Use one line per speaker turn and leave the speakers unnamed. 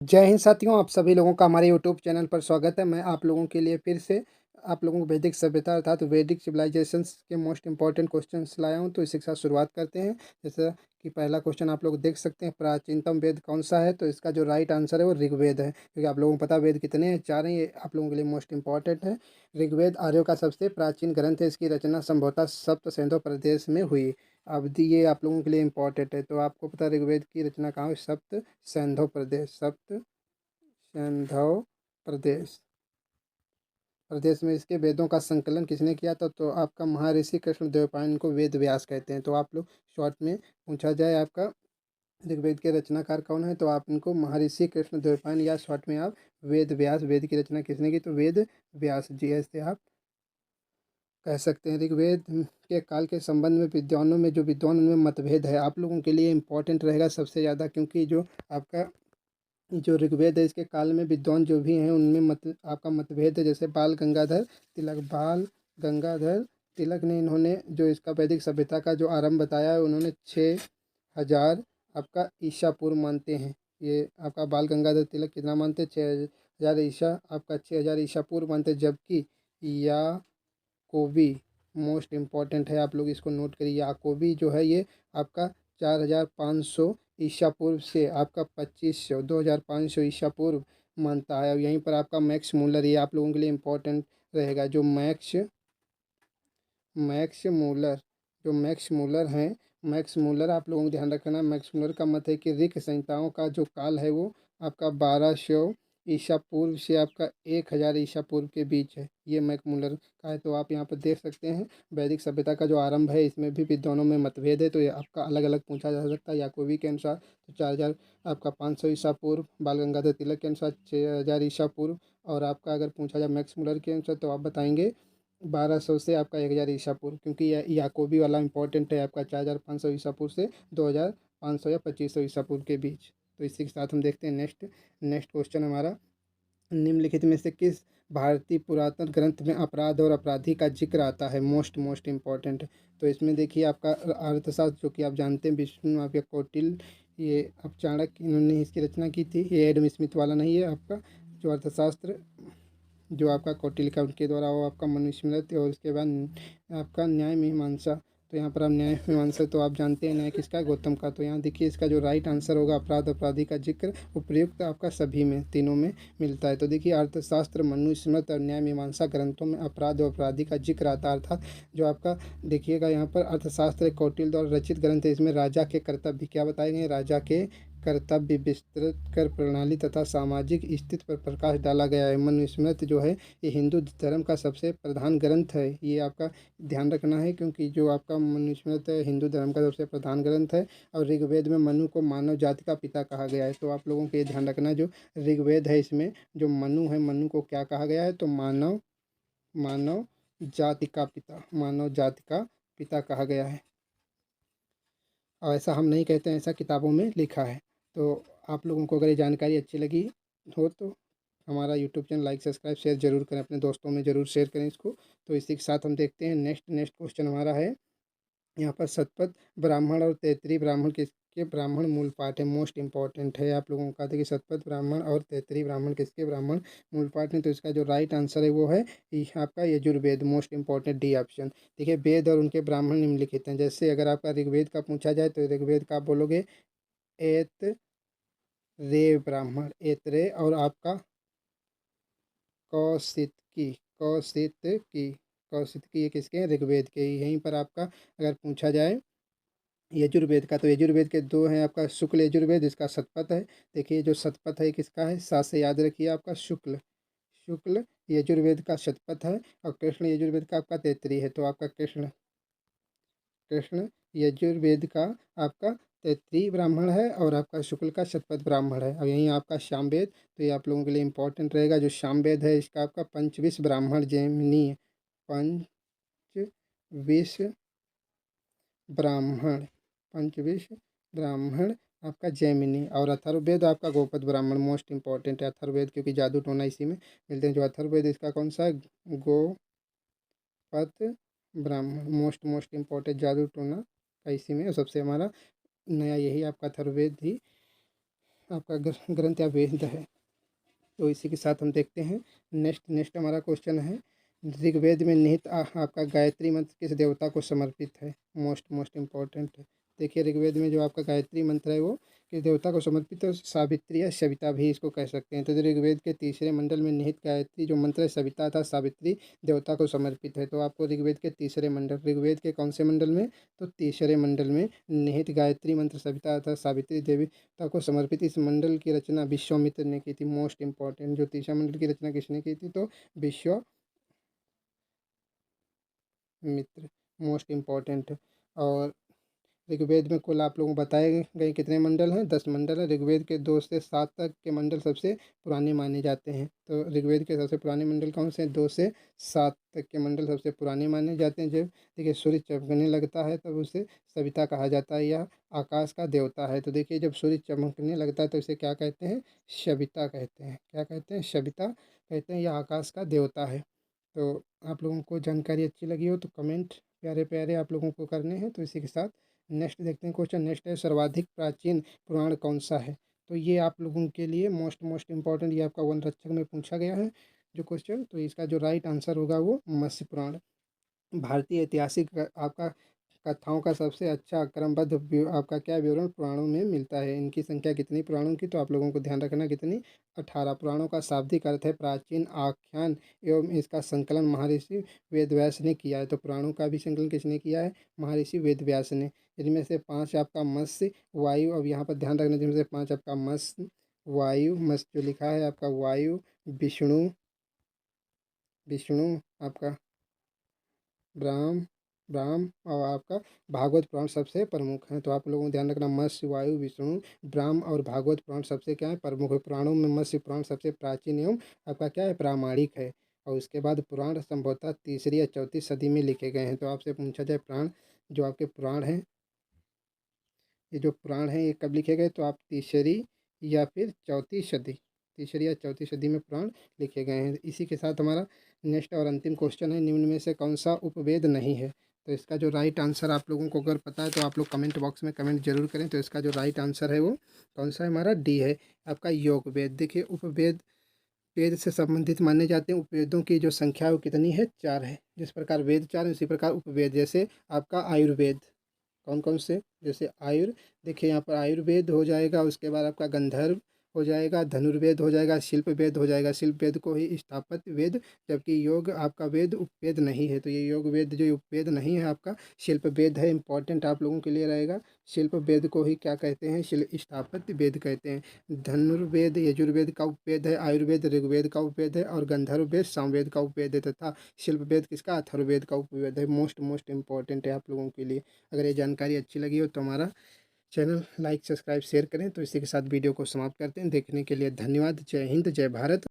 जय हिंद साथियों, आप सभी लोगों का हमारे यूट्यूब चैनल पर स्वागत है। मैं आप लोगों के लिए फिर से आप लोगों को वैदिक सभ्यता अर्थात वैदिक सिविलाइजेशंस के मोस्ट इंपॉर्टेंट क्वेश्चंस लाया हूं। तो इसी के साथ शुरुआत करते हैं। जैसा कि पहला क्वेश्चन आप लोग देख सकते हैं, प्राचीनतम वेद कौन सा है? तो इसका जो राइट आंसर है वो ऋग्वेद है, क्योंकि आप लोगों को पता है वेद कितने हैं, 4 हैं। ये आप लोगों के लिए मोस्ट इंपॉर्टेंट है। ऋग्वेद आर्यों का सबसे प्राचीन ग्रंथ है। इसकी रचना संभवतः सप्त सिंधु प्रदेश में हुई। अब ये आप लोगों के लिए इम्पोर्टेंट है। तो आपको पता है ऋग्वेद की रचना कहाँ हुई? सप्त सिंधु प्रदेश, सप्त सिंधु प्रदेश प्रदेश में। इसके वेदों का संकलन किसने किया था? तो आपका महर्षि कृष्णदेवराय को वेद व्यास कहते हैं। तो आप लोग शॉर्ट में पूछा जाए आपका ऋग्वेद के रचनाकार कौन है, तो आप इनको महर्षि कृष्णदेवराय या शॉर्ट में आप वेद व्यास। वेद की रचना किसने की? तो वेद व्यास जी, ऐसे आप कह सकते हैं। ऋग्वेद के काल के संबंध में विद्वानों में जो विद्वान उनमें मतभेद है, आप लोगों के लिए इम्पोर्टेंट रहेगा सबसे ज़्यादा, क्योंकि जो आपका जो ऋग्वेद है इसके काल में विद्वान जो भी हैं उनमें आपका मतभेद है। जैसे बाल गंगाधर तिलक ने, इन्होंने जो इसका वैदिक सभ्यता का जो आरंभ बताया है, उन्होंने 6000 आपका ईसा पूर्व मानते हैं। ये आपका बाल गंगाधर तिलक कितना मानते हैं? 6000 ईसा, आपका 6000 ईसा पूर्व मानते हैं। जबकि याकोबी मोस्ट इम्पॉर्टेंट है, आप लोग इसको नोट करिए। याकोबी जो है ये आपका 4500 ईसा पूर्व से आपका 2500 2500 ईसा पूर्व मानता है। और यहीं पर आपका मैक्स मूलर, ये आप लोगों के लिए इम्पोर्टेंट रहेगा। जो मैक्स मूलर जो मैक्स मूलर हैं, मैक्स मूलर आप लोगों को ध्यान रखना। मैक्स मूलर का मत है कि ऋक संहिताओं का जो काल है वो आपका 1200 ईसा पूर्व से आपका 1000 ईसा पूर्व के बीच है। ये मैक्स मूलर का है। तो आप यहाँ पर देख सकते हैं वैदिक सभ्यता का जो आरंभ है इसमें भी विद्वानों में मतभेद है। तो ये आपका अलग अलग पूछा जा सकता है। याकोबी के अनुसार तो 4000 आपका 500 ईसा पूर्व, बाल गंगाधर तिलक के अनुसार 6000 ईसा पूर्व, और आपका अगर पूछा जाए मैक्स मूलर के अनुसार तो आप बताएंगे 1200 से आपका 1000 ईसा पूर्व, क्योंकि यह याकोबी वाला इंपॉर्टेंट है आपका 4500 ईसा पूर्व से 2500 या 2500 ईसा पूर्व के बीच। तो इसी के साथ हम देखते हैं नेक्स्ट नेक्स्ट क्वेश्चन हमारा, निम्नलिखित में से किस भारतीय पुरातन ग्रंथ में अपराध और अपराधी का जिक्र आता है? मोस्ट इम्पॉर्टेंट है। तो इसमें देखिए आपका अर्थशास्त्र, जो कि आप जानते हैं विष्णु आपके कौटिल्य, ये अब चाणक्य, इन्होंने इसकी रचना की थी। ये एडम स्मिथ वाला नहीं है। आपका जो अर्थशास्त्र जो आपका कौटिल्य का उनके द्वारा वो आपका मनुस्मृति, और उसके बाद आपका न्याय मीमांसा। तो यहाँ पर आप न्याय मीमांसा तो आप जानते हैं न्याय किसका है? गौतम का। तो यहाँ देखिए इसका जो राइट आंसर होगा अपराध अपराधी का जिक्र उपयुक्त आपका सभी में तीनों में मिलता है। तो देखिए अर्थशास्त्र, मनुस्मृति और न्याय मीमांसा ग्रंथों में अपराध और अपराधी का जिक्र आता है। अर्थात जो आपका देखिएगा यहाँ पर अर्थशास्त्र कौटिल्य द्वारा रचित ग्रंथ है। इसमें राजा के कर्तव्य क्या बताए गए? राजा के कर्तव्य विस्तृत कर प्रणाली तथा सामाजिक स्थिति पर प्रकाश डाला गया है। मनुस्मृति जो है ये हिंदू धर्म का सबसे प्रधान ग्रंथ है। ये आपका ध्यान रखना है, क्योंकि जो आपका मनुस्मृति है हिंदू धर्म का सबसे प्रधान ग्रंथ है। और ऋग्वेद में मनु को मानव जाति का पिता कहा गया है। तो आप लोगों को ये ध्यान रखना, जो ऋग्वेद है इसमें जो मनु है, मनु को क्या कहा गया है? तो मानव मानव जाति का पिता, मानव जाति का पिता कहा गया है। और ऐसा हम नहीं कहते हैं, ऐसा किताबों में लिखा है। तो आप लोगों को अगर ये जानकारी अच्छी लगी हो तो हमारा YouTube channel like subscribe share जरूर करें, अपने दोस्तों में ज़रूर शेयर करें इसको। तो इसी के साथ हम देखते हैं नेक्स्ट नेक्स्ट क्वेश्चन हमारा है यहाँ पर, शतपथ ब्राह्मण और तैतरीय ब्राह्मण किसके ब्राह्मण मूल पाठ है? मोस्ट इंपॉर्टेंट है। आप लोगों का देखिए शतपथ ब्राह्मण और तैतरीय ब्राह्मण किसके ब्राह्मण मूल पाठ है? तो इसका जो राइट आंसर है वो है आपका Yajurveda, most important D option. देखिए वेद और उनके ब्राह्मण निम्नलिखित हैं। जैसे अगर आपका ऋग्वेद का पूछा जाए तो ऋग्वेद का आप बोलोगे एत रे ब्राह्मण, एतरे, और आपका कौशितकी कौशितकी कौशितकी, ये किसके हैं? ऋग्वेद के ही। यहीं पर आपका अगर पूछा जाए यजुर्वेद का, तो यजुर्वेद के दो हैं। आपका शुक्ल यजुर्वेद, इसका शतपथ है। देखिए जो शतपथ है किसका है? सात से याद रखिए, आपका शुक्ल शुक्ल यजुर्वेद का शतपथ है। और कृष्ण यजुर्वेद का आपका तैतरीय है। तो आपका कृष्ण कृष्ण यजुर्वेद का आपका तैतरीय ब्राह्मण है, और आपका शुक्ल का शतपथ ब्राह्मण है। और यहीं आपका सामवेद, तो ये आप लोगों के लिए इंपॉर्टेंट रहेगा। जो सामवेद है इसका आपका पंचविश ब्राह्मण जैमिनी है। पंचविश ब्राह्मण पंचविश ब्राह्मण आपका जैमिनी। और अथर्ववेद आपका गोपद ब्राह्मण, मोस्ट इंपॉर्टेंट है अथर्ववेद, क्योंकि जादू टोना इसी में मिलते हैं। जो अथर्ववेद इसका कौन सा है? गोपद ब्राह्मण, मोस्ट इंपॉर्टेंट, जादू टोना का इसी में सबसे हमारा नया यही आपका अथर्ववेद ही आपका ग्रंथ या वेद है। तो इसी के साथ हम देखते हैं नेक्स्ट हमारा क्वेश्चन है, ऋग्वेद में निहित आपका गायत्री मंत्र किस देवता को समर्पित है। मोस्ट इम्पोर्टेंट है। देखिए ऋग्वेद में जो आपका गायत्री मंत्र है वो किस देवता को समर्पित है। सावित्री या सविता भी इसको कह सकते हैं। तो जो ऋग्वेद के तीसरे मंडल में निहित गायत्री जो मंत्र है सविता था सावित्री देवता को समर्पित है। तो आपको ऋग्वेद के तीसरे मंडल, ऋग्वेद के कौन से मंडल में, तो तीसरे मंडल में निहित गायत्री मंत्र सविता था सावित्री देवी को समर्पित इस मंडल की रचना विश्वामित्र ने की थी। मोस्ट इंपॉर्टेंट, जो तीसरा मंडल की रचना किसने की थी, तो विश्वामित्र। Most important. और ऋग्वेद में कुल आप लोगों को बताए गए कितने मंडल हैं, 10 मंडल हैं। ऋग्वेद के 2 से 7 तक के मंडल सबसे पुराने माने जाते हैं। तो ऋग्वेद के सबसे पुराने मंडल कौन से हैं, 2 से 7 तक के मंडल सबसे पुराने माने जाते हैं। जब देखिए सूर्य चमकने लगता है तब उसे सविता कहा जाता है, यह आकाश का देवता है। तो देखिए जब सूर्य चमकने लगता है तो इसे क्या कहते हैं, सविता कहते हैं। क्या कहते हैं, सविता कहते हैं, यह आकाश का देवता है। तो आप लोगों को जानकारी अच्छी लगी हो तो कमेंट प्यारे प्यारे आप लोगों को करने हैं। तो इसी के साथ नेक्स्ट देखते हैं क्वेश्चन। नेक्स्ट है, सर्वाधिक प्राचीन पुराण कौन सा है। तो ये आप लोगों के लिए मोस्ट इम्पॉर्टेंट, ये आपका वन रक्षक में पूछा गया है जो क्वेश्चन। तो इसका जो राइट आंसर होगा वो मत्स्य पुराण। भारतीय ऐतिहासिक आपका कथाओं का सबसे अच्छा क्रमबद्ध आपका क्या विवरण पुराणों में मिलता है। इनकी संख्या कितनी पुराणों की, तो आप लोगों को ध्यान रखना कितनी, 18। पुराणों का शाब्दिक अर्थ है प्राचीन आख्यान एवं इसका संकलन महर्षि वेदव्यास ने किया है। तो पुराणों का भी संकलन किसने किया है, महर्षि वेदव्यास ने। इनमें से 5 आपका मत्स्य वायु, अब यहाँ पर ध्यान रखना जिनमें से 5 आपका मत्स्य वायु, मत्स्य जो लिखा है आपका वायु, विष्णु, विष्णु आपका ब्राह्म, ब्राह्म और आपका भागवत पुराण सबसे प्रमुख हैं। तो आप लोगों को ध्यान रखना मत्स्य वायु विष्णु ब्राह्म और भागवत पुराण सबसे क्या है, प्रमुख है। पुराणों में मत्स्य पुराण सबसे प्राचीन एवं आपका क्या है, प्रामाणिक है। और उसके बाद पुराण संभवतः 3री या 4वीं सदी में लिखे गए हैं। तो आपसे पूछा जाए पुराण, जो आपके पुराण हैं, ये जो पुराण हैं ये कब लिखे गए, तो आप 3री या फिर 4वीं सदी, 3री या 4वीं सदी में पुराण लिखे गए हैं। इसी के साथ हमारा नेक्स्ट और अंतिम क्वेश्चन है, निम्न में से कौन सा उपवेद नहीं है। तो इसका जो राइट आंसर आप लोगों को अगर पता है तो आप लोग कमेंट बॉक्स में कमेंट जरूर करें। तो इसका जो राइट आंसर है वो कौन सा है, हमारा डी है, आपका योग वेद। देखिए उपवेद वेद से संबंधित माने जाते हैं। उपवेदों की जो संख्या है वो कितनी है, 4 है। जिस प्रकार वेद 4 है उसी प्रकार उपवेद, जैसे आपका आयुर्वेद, कौन कौन से, जैसे देखिए यहाँ पर आयुर्वेद हो जाएगा, उसके बाद आपका गंधर्व हो जाएगा, धनुर्वेद हो जाएगा, शिल्प वेद हो जाएगा। शिल्प वेद को ही स्थापत्य वेद, जबकि योग आपका वेद उपवेद नहीं है। तो ये योग वेद जो उपवेद नहीं है आपका शिल्प वेद है। इंपॉर्टेंट आप लोगों के लिए रहेगा, शिल्प वेद को ही क्या कहते हैं, स्थापत्य वेद कहते हैं। धनुर्वेद यजुर्वेद का उपवेद है, आयुर्वेद ऋग्वेद का उपवेद है और गंधर्व वेद सामवेद का उपवेद है, तथा शिल्प वेद किसका, अथर्ववेद का उपवेद है। मोस्ट इंपॉर्टेंट है आप लोगों के लिए। अगर ये जानकारी अच्छी लगी हो तो हमारा चैनल लाइक सब्सक्राइब शेयर करें। तो इसी के साथ वीडियो को समाप्त करते हैं। देखने के लिए धन्यवाद। जय हिंद, जय भारत।